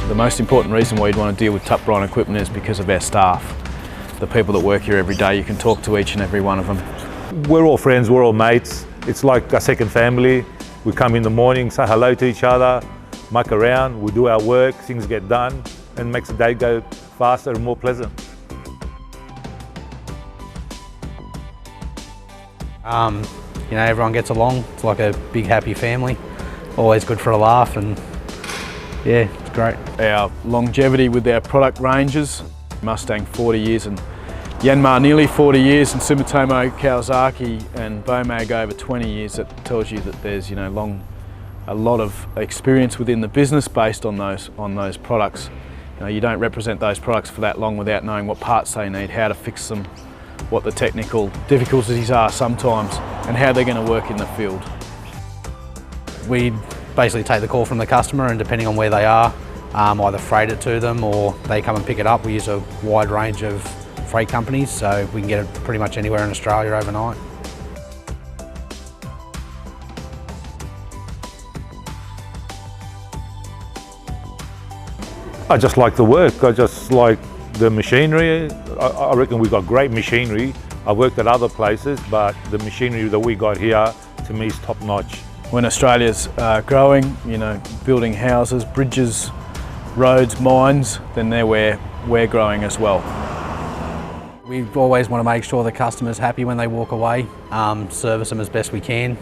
The most important reason why you'd want to deal with Tutt Bryant equipment is because of our staff. The people that work here every day, you can talk to each and every one of them. We're all friends, we're all mates. It's like a second family. We come in the morning, say hello to each other, muck around, we do our work, things get done, and makes the day go faster and more pleasant. You know, everyone gets along. It's like a big happy family. Always good for a laugh, and yeah, it's great. Our longevity with our product ranges, Mustang 40 years and Yanmar nearly 40 years, and Sumitomo, Kawasaki and Bomag over 20 years. That tells you that there's, you know, a lot of experience within the business based on those products. You know, you don't represent those products for that long without knowing what parts they need, how to fix them, what the technical difficulties are sometimes, and how they're going to work in the field. We basically take the call from the customer, and depending on where they are, either freight it to them or they come and pick it up. We use a wide range of freight companies, so we can get it pretty much anywhere in Australia overnight. I just like the work, I just like the machinery. I reckon we've got great machinery. I worked at other places, but the machinery that we got here, to me, is top notch. When Australia's growing, you know, building houses, bridges, roads, mines, then they're where we're growing as well. We always want to make sure the customer's happy when they walk away, service them as best we can,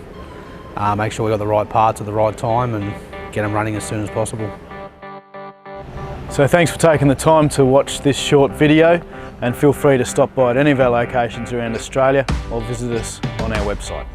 make sure we've got the right parts at the right time and get them running as soon as possible. So thanks for taking the time to watch this short video, and feel free to stop by at any of our locations around Australia or visit us on our website.